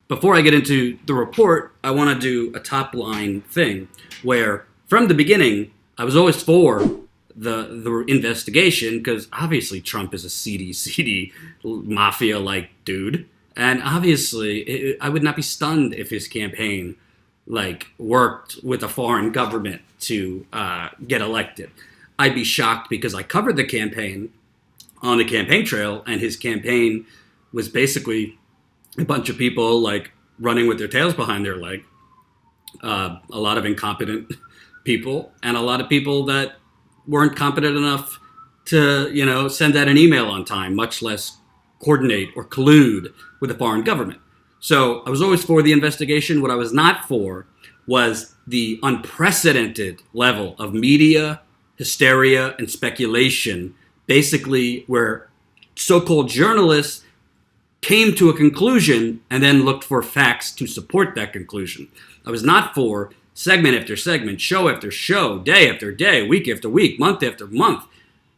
before I get into the report, I want to do a top line thing where from the beginning, I was always for the investigation because obviously Trump is a seedy mafia-like dude. And obviously, I would not be stunned if his campaign worked with a foreign government to get elected. I'd be shocked because I covered the campaign on the campaign trail, and his campaign was basically a bunch of people running with their tails behind their leg, a lot of incompetent people, and a lot of people that weren't competent enough to send out an email on time, much less coordinate or collude with a foreign government. So I was always for the investigation. What I was not for was the unprecedented level of media hysteria and speculation, basically where so-called journalists came to a conclusion and then looked for facts to support that conclusion. I was not for segment after segment, show after show, day after day, week after week, month after month.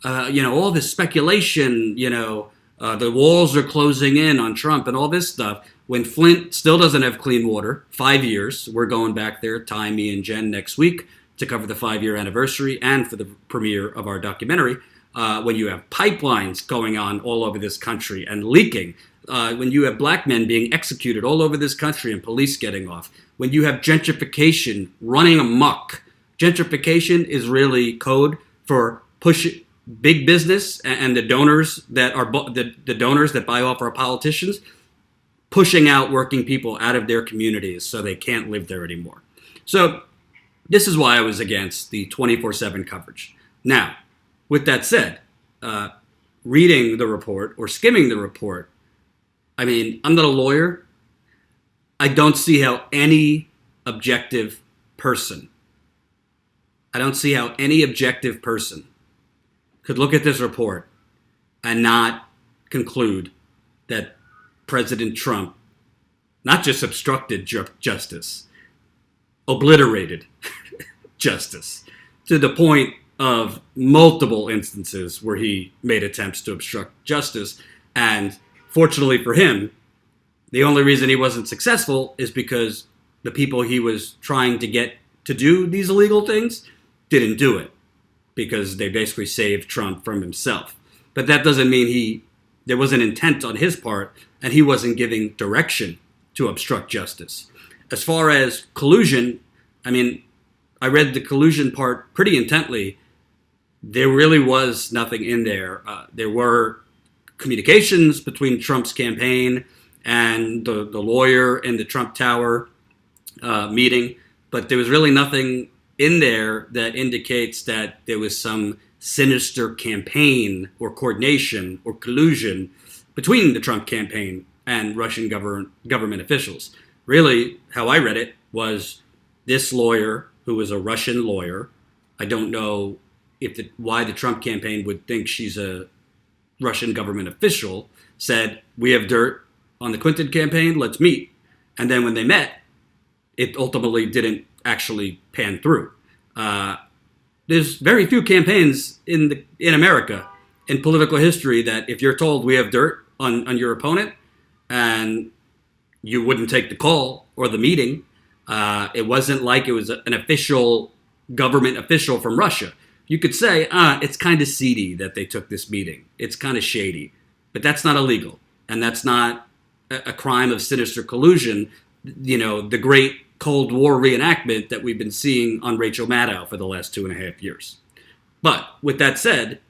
All this speculation, the walls are closing in on Trump and all this stuff. When Flint still doesn't have clean water, 5 years, we're going back there, Ty, me, and Jen next week to cover the 5-year anniversary and for the premiere of our documentary. When you have pipelines going on all over this country and leaking, when you have black men being executed all over this country and police getting off, when you have gentrification running amok. Gentrification is really code for pushing big business and the donors that are the donors that buy off our politicians, pushing out working people out of their communities so they can't live there anymore. So this is why I was against the 24/7 coverage. Now, with that said, reading the report or skimming the report, I mean, I'm not a lawyer. I don't see how any objective person could look at this report and not conclude that President Trump not just obstructed justice, obliterated justice to the point of multiple instances where he made attempts to obstruct justice. And fortunately for him, the only reason he wasn't successful is because the people he was trying to get to do these illegal things didn't do it, because they basically saved Trump from himself. But that doesn't mean there was an intent on his part, and he wasn't giving direction to obstruct justice. As far as collusion, I mean, I read the collusion part pretty intently. There really was nothing in there. There were communications between Trump's campaign and the lawyer in the Trump Tower meeting, but there was really nothing in there that indicates that there was some sinister campaign or coordination or collusion between the Trump campaign and Russian government officials. Really, how I read it was this lawyer, who was a Russian lawyer, I don't know why the Trump campaign would think she's a Russian government official, said, we have dirt on the Clinton campaign, let's meet. And then when they met, it ultimately didn't actually pan through. There's very few campaigns in America in political history that if you're told we have dirt on your opponent and you wouldn't take the call or the meeting, it wasn't like it was an official government official from Russia. You could say, it's kind of seedy that they took this meeting. It's kind of shady, but that's not illegal. And that's not a crime of sinister collusion, the great Cold War reenactment that we've been seeing on Rachel Maddow for the last 2.5 years. But with that said,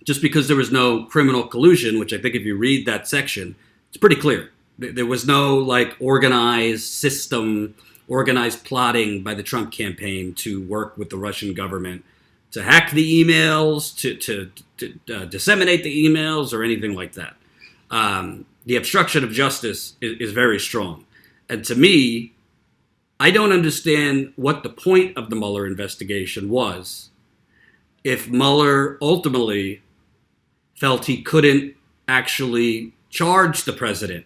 just because there was no criminal collusion, which I think if you read that section, it's pretty clear. There was no organized system, organized plotting by the Trump campaign to work with the Russian government to hack the emails, to disseminate the emails, or anything like that. The obstruction of justice is very strong. And to me, I don't understand what the point of the Mueller investigation was if Mueller ultimately felt he couldn't actually charge the president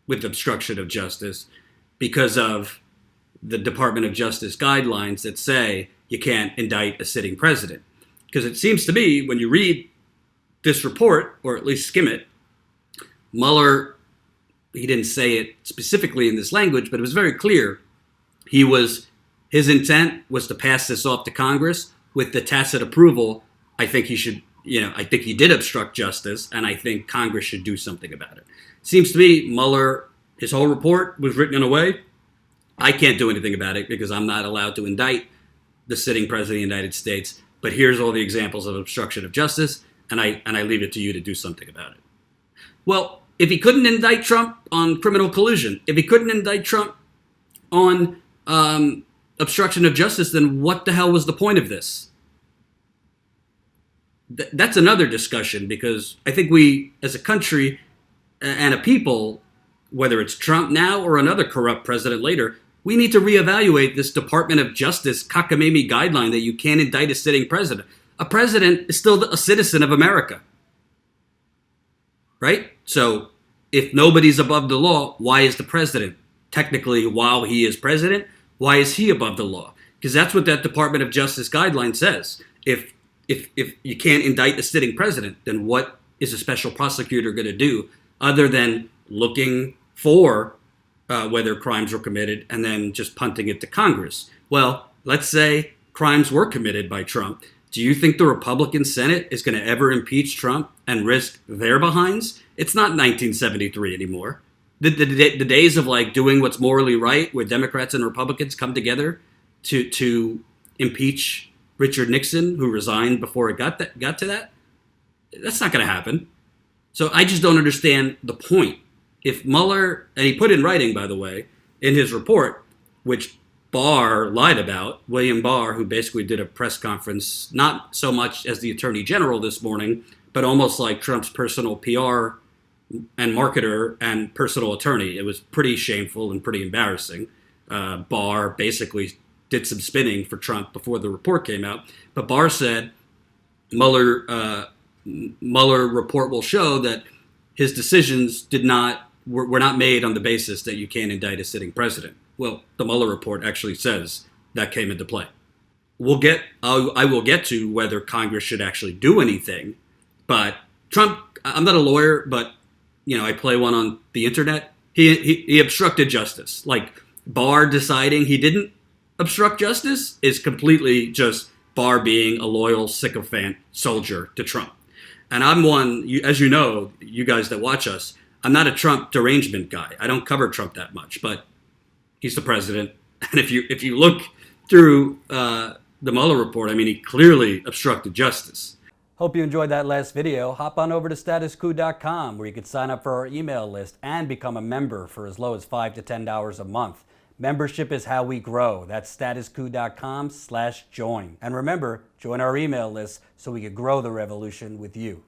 with obstruction of justice because of the Department of Justice guidelines that say you can't indict a sitting president. Because it seems to me, when you read this report, or at least skim it, Mueller he didn't say it specifically in this language, but it was very clear. His intent was to pass this off to Congress with the tacit approval. I think he should, I think he did obstruct justice, and I think Congress should do something about it. Seems to me Mueller, his whole report was written in a way, I can't do anything about it because I'm not allowed to indict the sitting president of the United States. But here's all the examples of obstruction of justice, and I leave it to you to do something about it. Well, if he couldn't indict Trump on criminal collusion, if he couldn't indict Trump on obstruction of justice, then what the hell was the point of this? That's another discussion, because I think we, as a country and a people, whether it's Trump now or another corrupt president later, we need to reevaluate this Department of Justice cockamamie guideline that you can't indict a sitting president. A president is still a citizen of America, right? So if nobody's above the law, why is the president? Technically, while he is president, why is he above the law? Because that's what that Department of Justice guideline says. If you can't indict a sitting president, then what is a special prosecutor going to do other than looking for whether crimes were committed and then just punting it to Congress? Well, let's say crimes were committed by Trump. Do you think the Republican Senate is going to ever impeach Trump and risk their behinds? It's not 1973 anymore. The days of like doing what's morally right, where Democrats and Republicans come together to impeach Richard Nixon, who resigned before it got to that, that's not going to happen. So I just don't understand the point. If Mueller, and he put in writing, by the way, in his report, which Barr lied about, William Barr, who basically did a press conference, not so much as the Attorney General this morning, but almost like Trump's personal PR and marketer and personal attorney. It was pretty shameful and pretty embarrassing. Barr basically did some spinning for Trump before the report came out. But Barr said Mueller report will show that his decisions were not made on the basis that you can't indict a sitting president. Well, the Mueller report actually says that came into play. I will get to whether Congress should actually do anything, but Trump, I'm not a lawyer, but I play one on the internet. He obstructed justice. Like, Barr deciding he didn't obstruct justice is completely just Barr being a loyal sycophant soldier to Trump. And I'm one, as you know, you guys that watch us, I'm not a Trump derangement guy. I don't cover Trump that much, but he's the president. And if you look through the Mueller report, I mean, he clearly obstructed justice. Hope you enjoyed that last video. Hop on over to statuscoup.com, where you can sign up for our email list and become a member for as low as $5 to $10 a month. Membership is how we grow. That's statuscoup.com/join. And remember, join our email list so we can grow the revolution with you.